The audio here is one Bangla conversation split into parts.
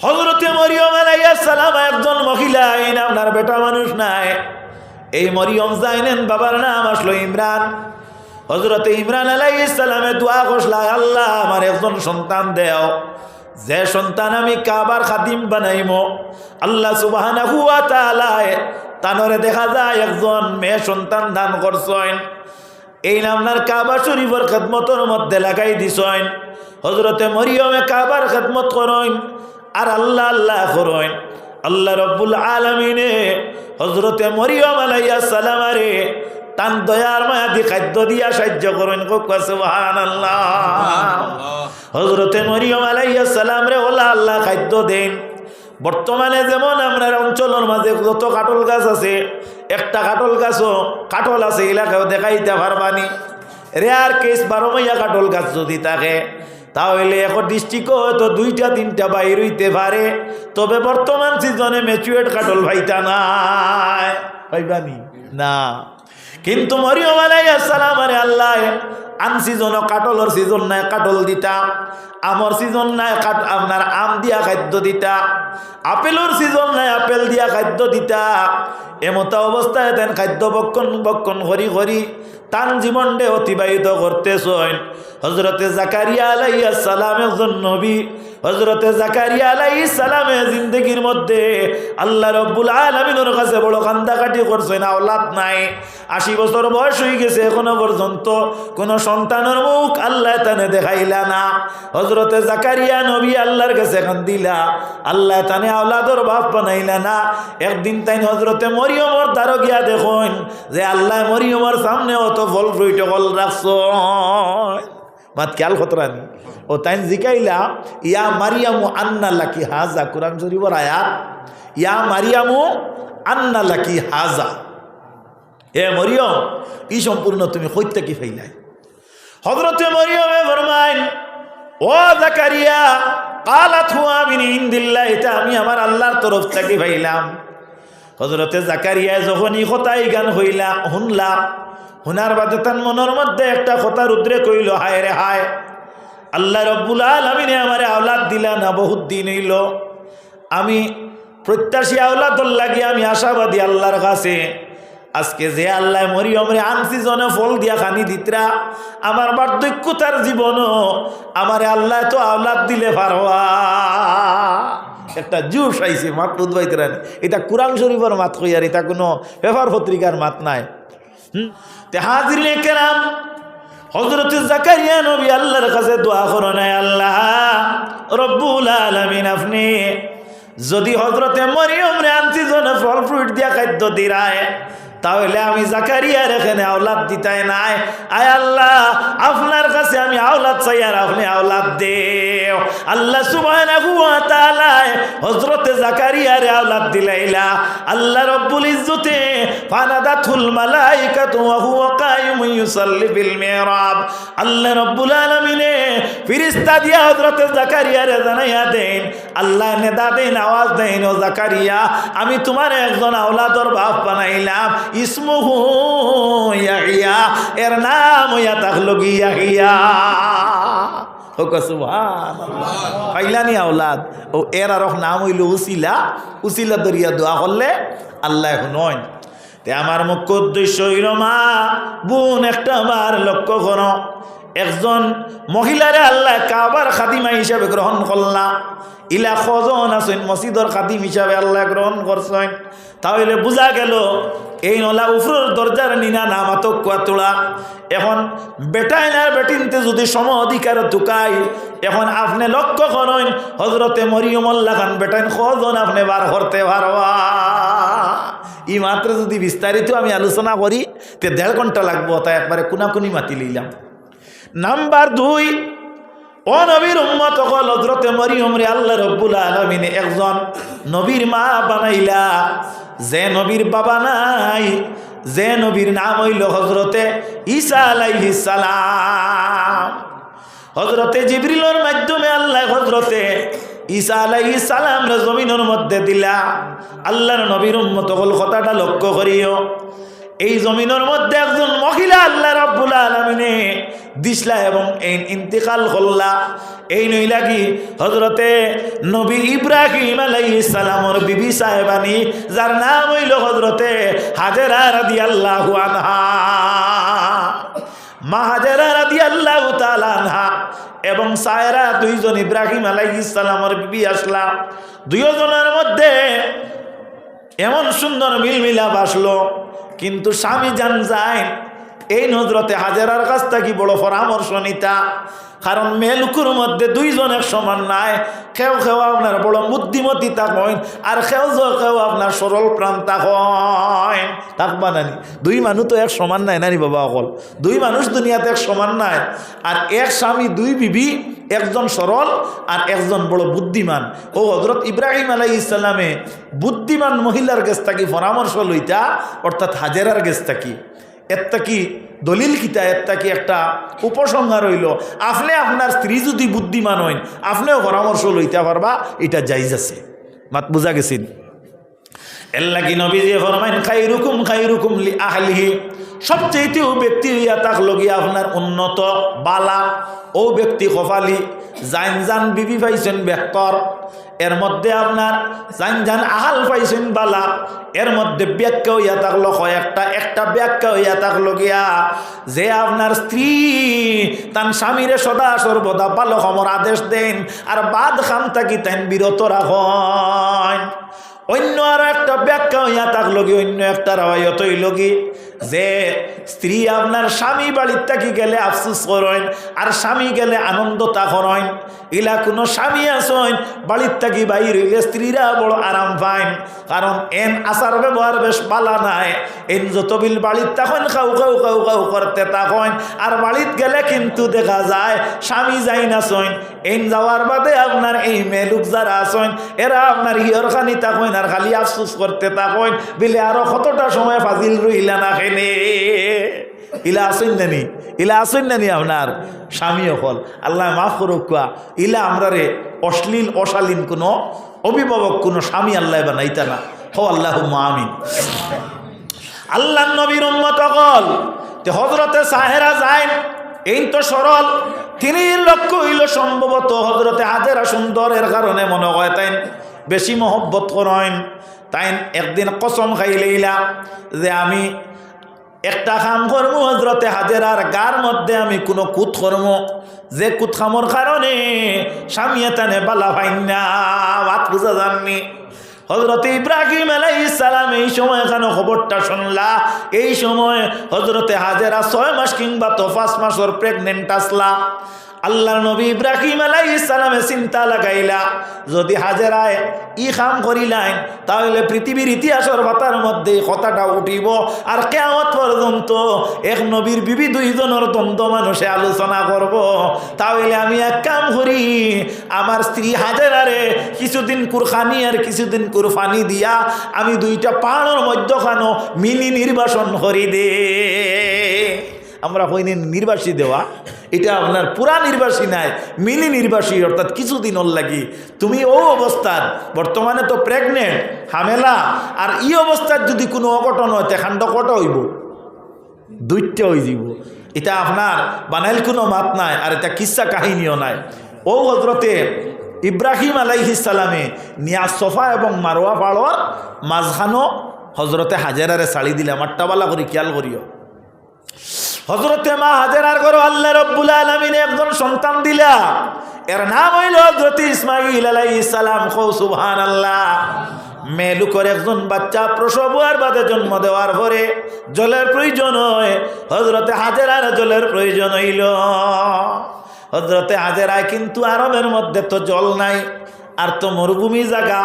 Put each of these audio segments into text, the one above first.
হযরতে মরিয়ম আলাইহিস সালাম একজন মহিলা, এই না আপনার বেটা মানুষ নাই। এই মরিয়ম জানেন বাবার নাম আসলো ইমরান। হযরতে ইমরান আলাইহিস সালামে দোয়া করলা, আল্লাহ আমার একজন সন্তান দেও, যে সন্তান আমি কাবার খাদিম বানাইমো। আল্লাহ সুবহানাহু ওয়া তাআলা তানরে দেখা যায় একজন মেয়ে সন্তান দান করছেন। এই নামনার কাবা শরীফের খেদমতের মধ্যে লাগাই দিছেন। হযরতে মরিয়মে কাবার খেদমত করেন আর আল্লাহ আল্লাহ করেন। আল্লাহ রব্বুল আলামিনে হযরতে মরিয়ম আলাইহিস সালামারে তান দয়ার মায়া দি খাদ্য দিয়া সাহায্য করেন। সুবহানাল্লাহ। হযরতে মরিয়ম আলাইহিস সালাম রে ওলা আল্লাহ খাদ্য দেন। বর্তমানে যেমন আমরা অঞ্চলের মাঝে যত কাটল গাছ আছে, একটা কাটল গাছও কাটল আছে এলাকাও দেখাইতে পারবানি। রেয়ার কেস 12 মাইয়া কাটল গাছ যদি থাকে তাহলে এখন ডিস্ট্রিক্টও হয়তো 2টা-3টা বাইর হইতে পারে। তবে বর্তমান সিজনে ম্যাচুয়েট কাটল ভাইতা নাই, পাইবানি না। কিন্তু মরিয়ম আলাইহিস সালাম আরে আল্লাহ আন সিজনও কাটলর সিজন নাই কাটল দিতা, আমর সিজন নাই আপনার আম দিয়া খাদ্য দিতা, আপেলর সিজন নাই আপেল দিয়া খাদ্য দিতা। এমতা অবস্থায় তেন খাদ্য বক্ষণ বক্ষণ করি করি তান জীবনটা অতিবাহিত করতেছেন। হযরতে জাকারিয়া আলাইহিস সালাম একজন নবী। হযরতে জাকারিয়া আলাইহিস সালামের জিন্দেগির মধ্যে আল্লাহ রব্বুল আলামিনের কাছে বড় কান্দাকাটি করছেন, আওলাদ নাই। 80 বছর বয়স হয়ে গেছে, এখনো পর্যন্ত কোন সন্তানের মুখ আল্লাহ তানে দেখাইলা না। হযরতে জাকারিয়া নবী আল্লাহর কাছে কান্দিলা, আল্লাহ তানে আওলাদর বাপ বানাইলা না। একদিন তাই হযরতে মরিয়মর দ্বারো গিয়া দেখুন যে আল্লাহ মরিয়মর সামনে অত ফল ফ্রুইট ফল রাখছ। মাত খেয়াল খতরানি ও তাই জিকাইলা, ইয়া মারিয়ামু আন্না লাকি হাজা, কুরআন শরীফের আয়াত, ইয়া মারিয়ামু আন্না লাকি হাজা, হে মরিয়ম ই সম্পূর্ণ তুমি কইতে কি ফাইলাই। হযরতে মরিয়মে ফরমাইন, ও জাকারিয়া কালাত হুয়া মিন ইনদিল্লাহ, এটা আমি আমার আল্লাহর তরফ থেকে পাইলাম। হযরতে জাকারিয়া যখনই কথাই গান হইলা শুনলা, হুনার বাদে তার মনের মধ্যে একটা কথা রুদ্রে কইল, হায় রে হায়, আল্লাহ রব্বুল আলামিনে আমারে আওলাদ দিলা না, বহুত দিন হইল আমি প্রত্যাশী আওলাদর লাগি আমি আশাবাদী আল্লাহর কাছে। আজকে যে আল্লাহ মরিয়মরে আনছি জনে ফল দিয়া খানি দিতরা, আমার বার্ধক্যতার জীবনও আমারে আল্লাহ তো আওলাদ দিলে পারবা। একটা জুস আইছে মাত বুধবাইতে রানি, এটা কুরআন শরীফের মাত কইয়ার, এটা কোনো পেপার পত্রিকার মাত নাই। তে হাজিরিনে কেরাম, হযরতে জাকারিয়া নবী আল্লাহর কাছে দোয়া করেন, আল্লাহ রব্বুল আলামিন আপনি যদি হযরতে মরিয়ম রে আনছি জনে ফল ফ্রুট দিয়া খাদ্য দিরায়, তাহলে আমি জাকারিয়ার এখানে আওলাদ দিতাই নাই। আয় আল্লাহ আপনার কাছে আমি আওলাদ চাই আর আপনি আওলাদ দেও। আল্লাহ সুবহানাহু ওয়া তাআলা হযরতে জাকারিয়ারে আওলাদ দিলাইলা। আল্লাহ রব্বুল ইজ্জতে ফানাদাতুল মালাইকাতু ওয়া হুয়া কায়িমুন ইউসাল্লি ফিল মিহরাব, আল্লাহ রব্বুল আলামিনে ফেরেশতা দিয়া হযরতে জাকারিয়ারে জানাইয়া দেন, আল্লাহ নেদা দেন, আওয়াজ দেন, ও জাকারিয়া আমি তোমার একজন আওলাদর বাপ বানাইলাম, ইসমুহু ইয়াহিয়া, এর নাম হইয়া থাকলো ইয়াহিয়া। ও সুবহানাল্লাহ, পাইলানি আওলাদ ও এর আর নাম হইল উসিলা। উসিলা দরিয়া দোয়া করলে আল্লাহ নয়। তে আমার মুখ্য উদ্দেশ্য হইল মা বোন একটা বার লক্ষ্য করো, একজন মহিলারে আল্লাহ কাবার খাদিমা হিসাবে গ্রহণ করলা, ইলা খজন আছেন মসজিদর খাদিম হিসাবে আল্লাহ গ্রহণ করছেন। তাহলে বোঝা গেল এই নলা উফরুর দরজার নিনা নামাতক কুয়াতুলা। এখন বেটাই না বেটিনতে যদি সম অধিকার ঢুকাই, এখন আপনি লক্ষ্য করেন হযরতে মরিয়মুল্লাহ খান বেটাইন খজন আপনি বার করতে পারবা। ই মাত্র যদি বিস্তারিত আমি আলোচনা করি তে 1.5 ঘন্টা লাগবো, তাই একবারে কোনাকুনি মাতি লইলাম। নাম্বার 2, ও নবীর উম্মত হল হযরতে মরিয়ম রে আল্লাহ রব্বুল আলামিন একজন নবীর মা বানাইলা, যে নবীর বাবা নাই, যে নবীর নাম হইল হযরতে ঈসা আলাইহিস সালাম। হযরতে জিবরিলের মাধ্যমে আল্লাহ হযরতে ঈসা আলাইহিস সালাম রে জমিনের মধ্যে দিলা। আল্লাহর নবীর উম্মত হল কথাটা লক্ষ্য করিও, এই জমিনের মধ্যে একজন মহিলা আল্লাহ রাব্বুল আলামিনে দিছলা এবং এই ইন্তেকাল করলা। এই নইলা কি হযরতে নবী ইব্রাহিম আলাইহিস সালামের বিবি সাহেবানি, যার নাম হইল হযরতে হাজেরা রাদিয়াল্লাহু আনহা। মা হাজেরা রাদিয়াল্লাহু তাআলা আনহা এবং সায়রা দুইজন ইব্রাহিম আলাইহিস সালামের বিবি আসলা। দুইজনের মধ্যে এমন সুন্দর মিলমিলাপ আসলো, কিন্তু স্বামী জান যায় এই হযরতে হাজেরার কাছ থেকে বড় পরামর্শ নিতা। কারণ মেলুকুর মধ্যে দুইজন এক সমান নাই। কেউ কেউ আপনার বড় বুদ্ধিমতী থাকেন, আর কেউ আপনার সরল প্রাণ থাকেন। থাকবা নানি দুই মানুষ তো এক সমান নাই নানি বাবা, অকল দুই মানুষ দুনিয়াতে এক সমান নাই। আর এক স্বামী দুই বিবি, একজন সরল আর একজন বড় বুদ্ধিমান। ও হযরত ইব্রাহিম আলাইহিস সালামে বুদ্ধিমান মহিলার কাছ থেকে পরামর্শ লইতা, অর্থাৎ হাজেরার কাছ থেকে। এরটা কি দলিল কিতা, এরটা কি একটা উপসংহার হইল। আপনি আপনার স্ত্রী যদি বুদ্ধিমান হইন, আপনিও পরামর্শ লইতে পারবা, এটা জায়েজ আছে। মাত বুঝা গেছেন? এর লাগি নবীজি ফরমাইন খাইরুকুম লি আহলিহি, সবচেয়ে ব্যক্তি হইয়া থাকলো গিয়া আপনার উন্নত বালা ও ব্যক্তি কপালি। জান বিবি পাইছেন বেহতর, এর মধ্যে আপনার জান আহাল পাইছেন বালা। এর মধ্যে ব্যাখ্যা হইয়া থাকলো একটা ব্যাখ্যা হইয়া থাকলো গিয়া যে আপনার স্ত্রী তার স্বামীরে সদা সর্বদা ভালো খবর আদেশ দেন, আর বাদ খাম থাকি তাই বিরত রাখেন। অন্য আরো একটা ব্যাখ্যা হইয়া থাকলো কি, অন্য একটা রাওয়ায়াত হইল কি যে স্ত্রী আপনার স্বামী বাড়ির থাকি গেলে আফসোস করেন, আর স্বামী গেলে আনন্দ তা করেন। ইলা কোনো স্বামী আসেন বাড়ির থাকি বাইর হইলে স্ত্রীরা বড় আরাম পাইন, কারণ এন আচার ব্যবহার বেশ পালা নাই। এন যত বিল বাড়ির তখন খাও করতে তখন, আর বাড়িত গেলে কিন্তু দেখা যায় স্বামী যাই না সইন। এন যাওয়ার বাদে আপনার এই মেলুক যারা আসেন এরা আপনার হিয়র খানি তখন আর খালি আফসোস করতে তখন বিলে আরো কতটা সময় ফাজিল রইলা না খেনে। ইলা আসেন নানি আপনার স্বামী হল, আল্লাহ মাফ করুক কোয়া, ইলা আমরা রে অশ্লীল অশালীন কোনো অভিভাবক কোনো স্বামী আল্লাহ বানাইতা না। হো আল্লাহুম্মা আমিন। আল্লাহ নবীর উম্মত হল তে হযরতে সাহেরা যায়, এই তো সরল। তিনি লক্ষ্য হইল সম্ভবত হযরতে হাজেরা সুন্দরের কারণে মনে হয় তাই বেশি মহব্বত করেন। তাই একদিন কসম খাইলেইলা যে আমি একটা কাম করবো, হযরতে হাজেরার গার মধ্যে আমি কোনো কুত করবো, যে কুত খামর কারণে স্বামী তানে বালা পাইন না। বাত বুঝা যাননি? হযরতে ইব্রাহিম আলাইহিস সালাম এই সময় এখানে খবরটা শুনলা। এই সময় হযরতে হাজেরা 6 মাস কিংবা তো 5 মাসের প্রেগনেন্ট আসলা। আল্লাহর নবী ইব্রাহিম আলাইহিস সালামে চিন্তা লাগাইলা, যদি হাজেরায় ই কাম করিলেন তাহলে পৃথিবীর ইতিহাসের পাতার মধ্যে কথাটা উঠিব, আর কিয়ামত পর্যন্ত এক নবীর বিবি দুইজনের দ্বন্দ্ব মানুষে আলোচনা করব। তাহলে আমি এক কাম করি, আমার স্ত্রী হাজেরারে কিছুদিন কুরখানি আর কিছুদিন কুরফানি দিয়া আমি দুইটা পাহাড়ের মধ্যখানো মিনি নির্বাসন করি দে। আমরা হইনি নির্বাসী দেওয়া, এটা আপনার পুরা নির্বাসী নাই, মিনি নির্বাসী, অর্থাৎ কিছুদিন ওর লাগি তুমি ও অবস্থার বর্তমানে তো প্রেগনেন্ট হামেলা, আর এই অবস্থার যদি কোনো অঘটন হয় তেখান্ড কটা হইব, 2টা হয়ে যাব। এটা আপনার বানাইল কোনো মাত নাই, আর এটা কিসা কাহিনীও নাই। ও হযরতে ইব্রাহিম আলাইহিস সালামে নিয়া সফা এবং মারোয়া পাড়র মাঝখানো হযরতে হাজেরারে ছাড়ি দিলে। আমারটা বালা করি খেয়াল করিও, হযরতে মা হাজেরার ঘরে আল্লাহ রাব্বুল আলামিন একজন সন্তান দিলা, এর নাম হইল হযরতে ইসমাঈল আলাইহিস সালাম। কও সুবহানাল্লাহ। মেলুকর একজন বাচ্চা প্রসব হওয়ার বাদে জন্ম দেওয়ার পরে জলের প্রয়োজন হয়, হযরতে হাজেরার জলের প্রয়োজন হইল। হযরতে হাজেরায় কিন্তু আরবের মধ্যে তো জল নাই, আর তো মরুভূমি জায়গা,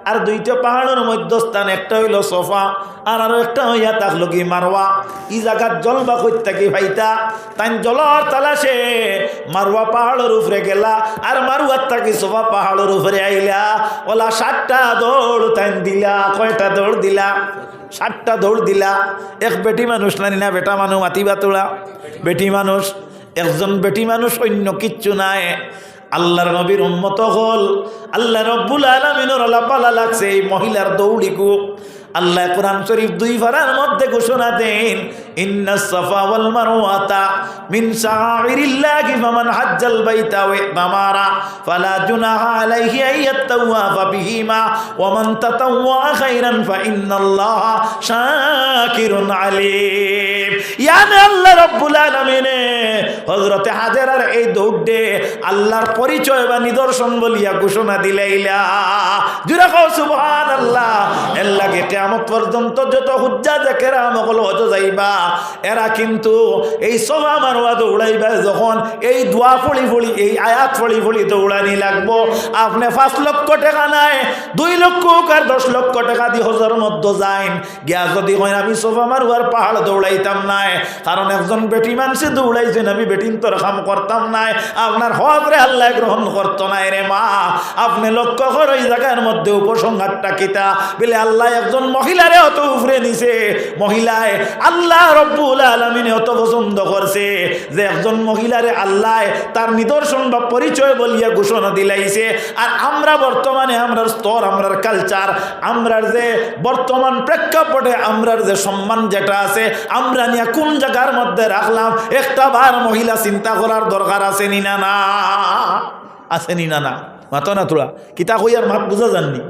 আর 2টা পাহাড়ের মধ্যস্থান, একটা হইল সফা আর আরো একটা হইয়া থাকলো কি মারওয়া। ই জায়গার জল বা কই থাকি ভাইতা, তাই জলর তালাশে মারওয়া পাহাড়ের উপরে গেলা, আর মারওয়ার থাকি সফা পাহাড়ের উপরে আইলা। ওলা 7টা দৌড় তাই দিলা। কয়টা দৌড় দিলা? 7টা দৌড় দিলা। এক বেটি মানুষ নানি না, বেটা মানুষ মাতিবা তোলা, বেটি মানুষ, একজন বেটি মানুষ, অন্য কিচ্ছু নাই। আল্লাহর নবীর উম্মত হল, আল্লাহ রাব্বুল আলামিনের লাপালা লাগছে এই মহিলার দৌড়িকু। আল্লাহ কোরআন শরীফ 2 পারার মধ্যে ঘোষণা দেন, ইন্নাস সাফা ওয়াল মারওয়াতা মিন শাআইরিল্লাহি ফামান হাজ্জাল বাইতা ওয়া ইতামারা ফালা জুনাহা আলাইহি আইয়াতাওয়াফা বিহিমা ওয়া মান তাতাওয়া খাইরান ফা ইন্নাল্লাহা শাকিরুন আলিম। ইয়ানি আল্লাহ রাব্বুল আলামিন হযরতে হাজেরার এই দৌড়ে আল্লাহর পরিচয় বা নিদর্শন বলিয়া ঘোষণা দিলাইলা। জুরা কও সুবহানাল্লাহ। এর লাগে কিয়ামত পর্যন্ত যত হুজ্জাজে কেরাম হল হজ যাইবা, এরা কিন্তু এই সফা মারওয়া দৌড়াইবা যখন এই দোয়া পড়ি পড়ি এই আয়াত পড়ি পড়ি দৌড়ানি লাগবো। আপনি 5 লক্ষ টাকা নাই, 2 লক্ষ আর 10 লক্ষ টাকা দিয়ে হজের মধ্যে যাইন গিয়া যদি হয় আমি সফা মারওয়ার পাহাড় দৌড়াইতাম নাই, কারণ একজন বেটি মানুষে দৌড়াইছেন, আমি বেটিন তোর কাম করতাম নাই, আপনার হজরে আল্লাহ গ্রহণ করতো নাই রে মা। আপনি লক্ষ্য করো এই জায়গার মধ্যে উপসংহারটা কিতা বলে আল্লাহ একজন মহিলারে অত উপরে নিছে, মহিলায় আল্লাহ রব্বুল আলামিন অত পছন্দ করছে যে একজন মহিলারে আল্লাহ তার নিদর্শন বা পরিচয় বলিয়া ঘোষণা দিলাইছে। আর আমরা বর্তমানে আমরার স্তর, আমরার কালচার, আমরার যে বর্তমান প্রেক্ষাপটে আমরার যে সম্মান যেটা আছে আমরা নিয়ে কোন জায়গার মধ্যে রাখলাম, একটা বার মহিলা চিন্তা করার দরকার আছে নি না? না আছে নি না? মাতো না তোরা কিতা কই আর মাত বুঝা যাননি।